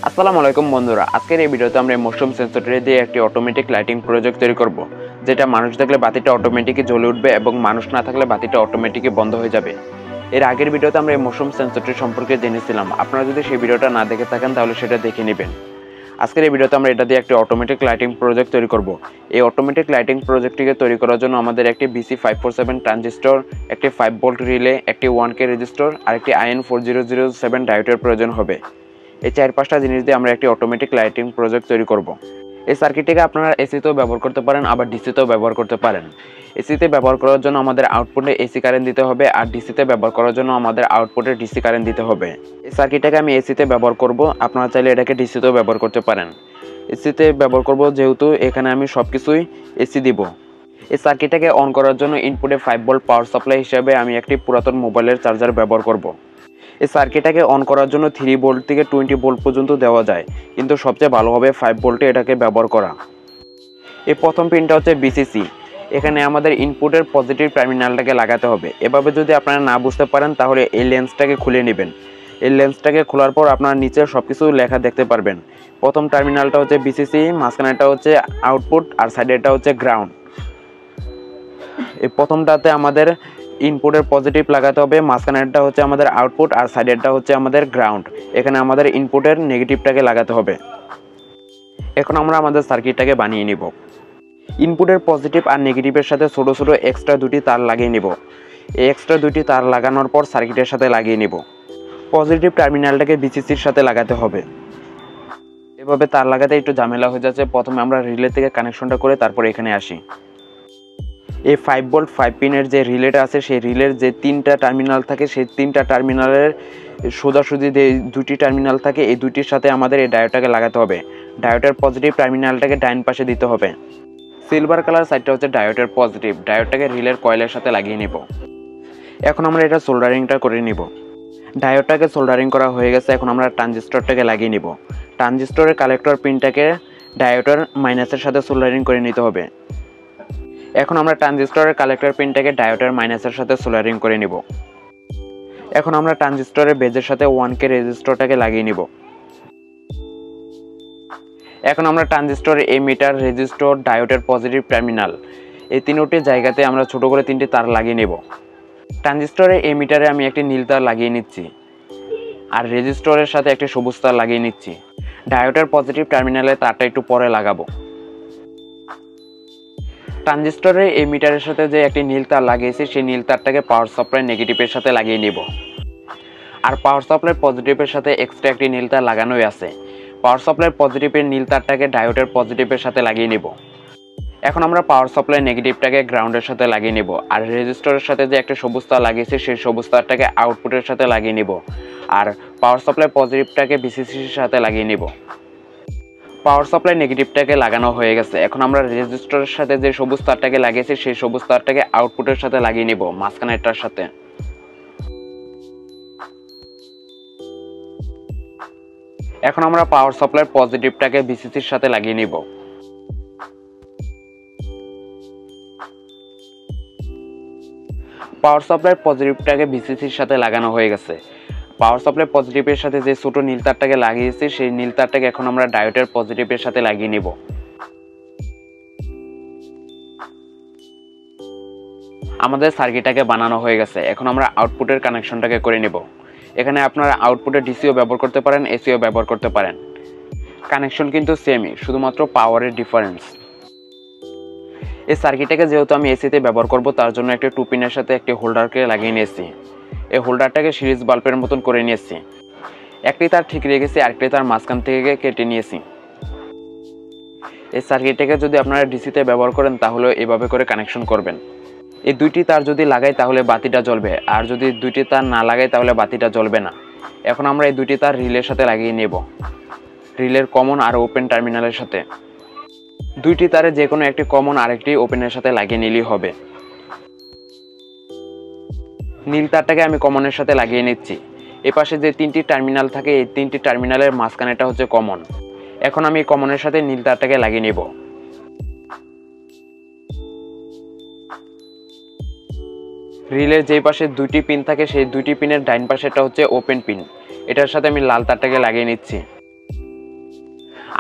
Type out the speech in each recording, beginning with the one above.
আসসালামু আলাইকুম বন্ধুরা, আজকের এই ভিডিওতে আমরা মশরুম সেন্সর দিয়ে একটি অটোমেটিক লাইটিং প্রজেক্ট তৈরি করব, যেটা মানুষ থাকলে বাতিটা অটোমেটিকই জ্বলে উঠবে এবং মানুষ না থাকলে বাতিটা অটোমেটিকই বন্ধ হয়ে যাবে। এর আগের ভিডিওতে আমরা এই মশরুম সেন্সরটি সম্পর্কে জেনেছিলাম। আপনারা যদি সেই ভিডিওটা না দেখে থাকেন তাহলে সেটা দেখে নেবেন। আজকের এই ভিডিওতে আমরা এটা দিয়ে একটি অটোমেটিক লাইটিং প্রজেক্ট তৈরি করব। এই অটোমেটিক লাইটিং প্রজেক্টটিকে তৈরি করার জন্য আমাদের একটি BC547 ট্রানজিস্টর, একটি 5 ভোল্ট রিলে, একটি 1K রেজিস্টর আর একটি IN4007 ডায়োডের প্রয়োজন হবে। এই 4-5টা জিনিস দিয়ে আমরা একটি অটোমেটিক লাইটিং প্রজেক্ট তৈরি করব। এই সার্কিটটিকে আপনারা এসিতেও ব্যবহার করতে পারেন, আবার ডিসিতেও ব্যবহার করতে পারেন। এসিতে ব্যবহার করার জন্য আমাদের আউটপুটে এসি কারেন্ট দিতে হবে, আর ডিসিতে ব্যবহার করার জন্য আমাদের আউটপুটে ডিসি কারেন্ট দিতে হবে। এই সার্কিটটাকে আমি এসিতে ব্যবহার করব, আপনারা চাইলে এটাকে ডিসিতেও ব্যবহার করতে পারেন। এসিতে ব্যবহার করব যেহেতু এখানে আমি সব কিছুই এসি দিব। এই সার্কিটটাকে অন করার জন্য ইনপুটে 5 ভোল্ট পাওয়ার সাপ্লাই হিসেবে আমি একটি পুরাতন মোবাইলের চার্জার ব্যবহার করব। এই সার্কিটটাকে অন করার জন্য 3 ভোল্ট থেকে 20 ভোল্ট পর্যন্ত দেওয়া যায়, কিন্তু সবচেয়ে ভালো হবে 5 ভোল্টে এটাকে ব্যবহার করা। এই প্রথম পিনটা হচ্ছে বিসিসি। এখানে আমাদের ইনপুটের পজিটিভ টার্মিনালটাকে লাগাতে হবে। এভাবে যদি আপনারা না বুঝতে পারেন তাহলে এই লেন্সটাকে খুলে নেবেন। এই লেন্সটাকে খোলার পর আপনারা নিচে সব কিছু লেখা দেখতে পারবেন। প্রথম টার্মিনালটা হচ্ছে বিসিসি, মাঝখানেটা হচ্ছে আউটপুট আর সাইডেরটা হচ্ছে গ্রাউন্ড। এই প্রথমটাতে আমাদের ইনপুটের পজিটিভ লাগাতে হবে, মাঝখানেরটা হচ্ছে আমাদের আউটপুট আর সাইডেরটা হচ্ছে আমাদের গ্রাউন্ড। এখানে আমাদের ইনপুটের নেগেটিভটাকে লাগাতে হবে। এখন আমরা আমাদের সার্কিটটাকে বানিয়ে নিব। ইনপুটের পজিটিভ আর নেগেটিভের সাথে ছোট ছোট এক্সট্রা দুটি তার লাগিয়ে নিব। এই এক্সট্রা দুটি তার লাগানোর পর সার্কিটের সাথে লাগিয়ে নিব। পজিটিভ টার্মিনালটাকে বিসিসির সাথে লাগাতে হবে। এভাবে তার লাগাতে একটু ঝামেলা হয়ে যাচ্ছে। প্রথমে আমরা রিলে থেকে কানেকশনটা করে তারপর এখানে আসি। এই 5 ভোল্ট 5 পিনের যে রিলেটা আছে, সেই রিলের যে 3টা টার্মিনাল থাকে, সেই 3টা টার্মিনালের সোজাসুজি যে 2টি টার্মিনাল থাকে, এই দুটির সাথে আমাদের এই ডায়োডটাকে লাগাতে হবে। ডায়োডের পজিটিভ টার্মিনালটাকে ডাইন পাশে দিতে হবে। সিলভার কালার সাইডটা হচ্ছে ডায়োডের পজিটিভ। ডায়োডটাকে রিলের কয়েলের সাথে লাগিয়ে নিব। এখন আমরা এটা সোল্ডারিংটা করে নিব। ডায়োডটাকে সোল্ডারিং করা হয়ে গেছে। এখন আমরা ট্রানজিস্টরটাকে লাগিয়ে নিব। ট্রানজিস্টরের কালেক্টর পিনটাকে ডায়োডের মাইনাসের সাথে সোল্ডারিং করে নিতে হবে। এখন আমরা ট্রানজিস্টরের কালেক্টর পিনটাকে ডায়োডের মাইনাসের সাথে সোল্ডারিং করে নিব। এখন আমরা ট্রানজিস্টরের বেজের সাথে 1K রেজিস্টরটাকে লাগিয়ে নিব। এখন আমরা ট্রানজিস্টরের এমিটার, রেজিস্টর, ডায়োডের পজিটিভ টার্মিনাল, এই তিনটি জায়গাতে আমরা ছোট করে 3টি তার লাগিয়ে নেব। ট্রানজিস্টরের এমিটারে আমি একটি নীল তার লাগিয়ে নিচ্ছি, আর রেজিস্টরের সাথে একটি সবুজ তার লাগিয়ে নিচ্ছি। ডায়োডের পজিটিভ টার্মিনালে তারটা একটু পরে লাগাবো। ট্রানজিস্টরের এমিটারের সাথে যে একটি নীল তার লাগিয়েছি, সেই নীল তারটাকে পাওয়ার সাপ্লাই নেগেটিভের সাথে লাগিয়ে নিব। আর পাওয়ার সাপ্লাই পজিটিভের সাথে এক্সট্রা একটি নীল তার লাগানোই আছে। পাওয়ার সাপ্লাই পজিটিভের নীল তারটাকে ডায়োডের পজিটিভের সাথে লাগিয়ে নিব। এখন আমরা পাওয়ার সাপ্লাই নেগেটিভটাকে গ্রাউন্ডের সাথে লাগিয়ে নিব। আর রেজিস্টরের সাথে যে একটা সবুজ তার লাগিয়েছি, সেই সবুজ তারটাকে আউটপুটের সাথে লাগিয়ে নিব। আর পাওয়ার সাপ্লাই পজিটিভটাকে বিসিসির সাথে লাগিয়ে নিব। পাওয়ার সাপ্লাই নেগেটিভটাকে লাগানো হয়ে গেছে। এখন আমরা রেজিস্টরের সাথে যে সবুজ তারটাকে লাগিয়েছি, সেই সবুজ তারটাকে আউটপুটের সাথে লাগিয়ে নিব, মাঝখানেরটার সাথে। এখন আমরা পাওয়ার সাপ্লাই পজিটিভটাকে বিসিসির সাথে লাগিয়ে নিব। পাওয়ার সাপ্লাই পজিটিভটাকে বিসিসির সাথে লাগানো হয়ে গেছে। পাওয়ার সাপ্লাই পজিটিভের সাথে যে ছোট নীল তারটাকে লাগিয়েছি, সেই নীল তারটাকে এখন আমরা ডায়োডের পজিটিভের সাথে লাগিয়ে নিব। আমাদের সার্কিটটাকে বানানো হয়ে গেছে। এখন আমরা আউটপুটের কানেকশনটাকে করে নিব। এখানে আপনারা আউটপুটে ডিসিও ব্যবহার করতে পারেন, এসিও ব্যবহার করতে পারেন। কানেকশন কিন্তু সেমই, শুধুমাত্র পাওয়ারের ডিফারেন্স। এই সার্কিটটাকে যেহেতু আমি এসিতে ব্যবহার করব, তার জন্য একটি 2 পিনের সাথে একটি হোল্ডারকে লাগিয়ে নিয়েছি। এই হোল্ডারটাকে সিরিজ বাল্বের মতন করে নিয়েছি। একটি তার ঠিক রেখেছি, আরেকটি তার মাঝখান থেকে কেটে নিয়েছি। এই সার্কিটটাকে যদি আপনারা ডিসিতে ব্যবহার করেন তাহলে এভাবে করে কানেকশন করবেন। এই 2টি তার যদি লাগাই তাহলে বাতিটা জ্বলবে, আর যদি 2টি তার না লাগাই তাহলে বাতিটা জ্বলবে না। এখন আমরা এই 2টি তার রিলের সাথে লাগিয়ে নেব, রিলের কমন আর ওপেন টার্মিনালের সাথে। 2টি তারে যে কোনো একটি কমন আর একটি ওপেনের সাথে লাগিয়ে নিলেই হবে। নীল তারটাকে আমি কমনের সাথে লাগিয়ে নিচ্ছি। এপাশে যে 3টি টার্মিনাল থাকে, এই 3টি টার্মিনালের মাঝখানেটা হচ্ছে কমন। এখন আমি কমনের সাথে নীল তারটাকে লাগিয়ে নেব। রিলের যেই পাশে 2টি পিন থাকে, সেই 2টি পিনের ডাইন পাশেটা হচ্ছে ওপেন পিন। এটার সাথে আমি লাল তারটাকে লাগিয়ে নিচ্ছি।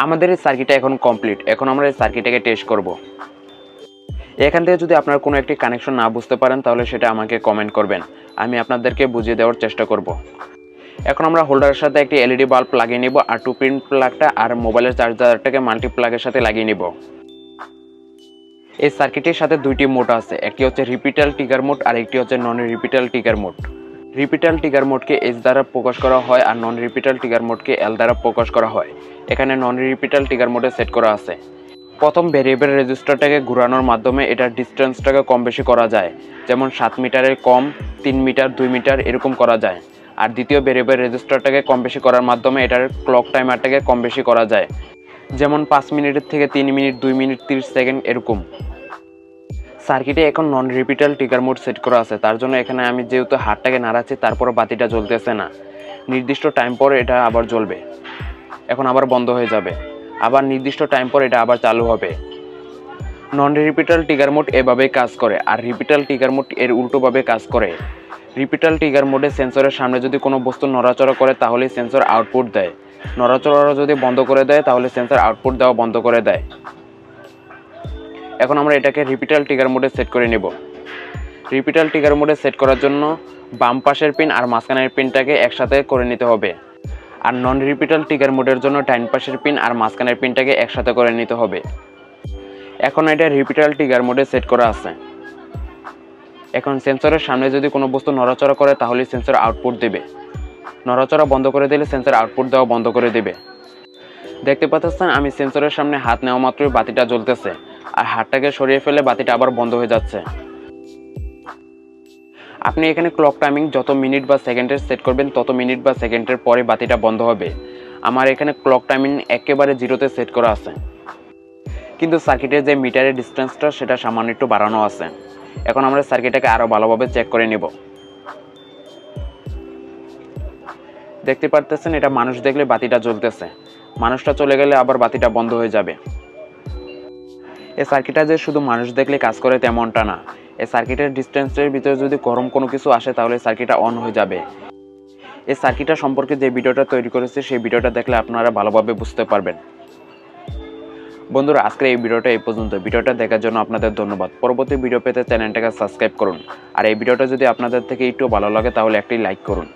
আমাদের এই সার্কিটটা এখন কমপ্লিট। এখন আমরা এই সার্কিটটাকে টেস্ট করব। এখান থেকে যদি আপনার কোনো একটি কানেকশন না বুঝতে পারেন তাহলে সেটা আমাকে কমেন্ট করবেন, আমি আপনাদেরকে বুঝিয়ে দেওয়ার চেষ্টা করব। এখন আমরা হোল্ডারের সাথে একটি এলইডি বাল্ব লাগিয়ে নিব আর 2 পিন প্লাগটা আর মোবাইলের চার্জারটাকে মাল্টি প্লাগের সাথে লাগিয়ে নিব। এই সার্কিটের সাথে দুইটি মোড আছে, একটি হচ্ছে রিপিটাল ট্রিগার মোড আর একটি হচ্ছে নন রিপিটাল ট্রিগার মোড। রিপিটাল ট্রিগার মোডকে এইচ দ্বারা প্রকাশ করা হয় আর নন রিপিটাল ট্রিগার মোডকে এল দ্বারা প্রকাশ করা হয়। এখানে নন রিপিটাল ট্রিগার মোডে সেট করা আছে। প্রথম ভেরিয়েবল রেজিস্টারটাকে ঘোরানোর মাধ্যমে এটার ডিস্টেন্সটাকে কম বেশি করা যায়, যেমন 7 মিটারের কম, 3 মিটার, 2 মিটার এরকম করা যায়। আর দ্বিতীয় ভেরিয়েবল রেজিস্টারটাকে কম বেশি করার মাধ্যমে এটার ক্লক টাইমারটাকে কম বেশি করা যায়, যেমন 5 মিনিটের থেকে 3 মিনিট, 2 মিনিট 30 সেকেন্ড এরকম। সার্কিটে এখন নন রিপিটাল ট্রিগার মোড সেট করা আছে, তার জন্য এখানে আমি যেহেতু হাতটাকে নাড়াচ্ছি তারপরও বাতিটা জ্বলতেছে না। নির্দিষ্ট টাইম পর এটা আবার জ্বলবে, এখন আবার বন্ধ হয়ে যাবে, আবার নির্দিষ্ট টাইম পর এটা আবার চালু হবে। নন রিপিটাল ট্রিগার মোড এভাবেই কাজ করে, আর রিপিটাল ট্রিগার মোড এর উল্টোভাবে কাজ করে। রিপিটাল ট্রিগার মোডে সেন্সরের সামনে যদি কোনো বস্তু নড়াচড়া করে তাহলে সেন্সর আউটপুট দেয়, নড়াচড়া যদি বন্ধ করে দেয় তাহলে সেন্সর আউটপুট দেওয়া বন্ধ করে দেয়। এখন আমরা এটাকে রিপিটাল ট্রিগার মোডে সেট করে নেব। রিপিটাল ট্রিগার মোডে সেট করার জন্য বাম পাশের পিন আর মাঝখানের পিনটাকে একসাথে করে নিতে হবে, আর নন রিপিটাল ট্রিগার মোডের জন্য ডাইন পাশের পিন আর মাঝখানের পিনটাকে একসাথে করে নিতে হবে। এখন এটা রিপিটাল ট্রিগার মোডে সেট করা আছে। এখন সেন্সরের সামনে যদি কোনো বস্তু নড়াচড়া করে তাহলে সেন্সর আউটপুট দেবে, নড়াচড়া বন্ধ করে দিলে সেন্সর আউটপুট দেওয়া বন্ধ করে দেবে। দেখতে পাচ্ছেন আমি সেন্সরের সামনে হাত নেওয়া মাত্রই বাতিটা জ্বলতেছে, আর হাতটাকে সরিয়ে ফেলে বাতিটা আবার বন্ধ হয়ে যাচ্ছে। আপনি এখানে ক্লক টাইমিং যত মিনিট বা সেকেন্ডের সেট করবেন তত মিনিট বা সেকেন্ডের পরে বাতিটা বন্ধ হবে। আমার এখানে ক্লক টাইমিং একেবারে 0-তে সেট করা আছে, কিন্তু সার্কিটের যে মিটারের ডিস্টেন্সটা সেটা সামান্য একটু বাড়ানো আছে। এখন আমরা সার্কিটটাকে আরও ভালোভাবে চেক করে নেব। দেখতে পারতেছেন এটা মানুষ দেখলে বাতিটা জ্বলতেছে, মানুষটা চলে গেলে আবার বাতিটা বন্ধ হয়ে যাবে। এই সার্কিটটা যে শুধু মানুষ দেখলে কাজ করে তেমনটা না, এই সার্কিটের ডিস্টেন্সের ভিতরে যদি গরম কোনো কিছু আসে তাহলে সার্কিটটা অন হয়ে যাবে। এই সার্কিটটা সম্পর্কে যে ভিডিওটা তৈরি করেছে সেই ভিডিওটা দেখলে আপনারা ভালোভাবে বুঝতে পারবেন। বন্ধুরা, আজকের এই ভিডিওটা এই পর্যন্ত। ভিডিওটা দেখার জন্য আপনাদের ধন্যবাদ। পরবর্তী ভিডিও পেতে চ্যানেলটাকে সাবস্ক্রাইব করুন, আর এই ভিডিওটা যদি আপনাদের থেকে একটু ভালো লাগে তাহলে একটি লাইক করুন।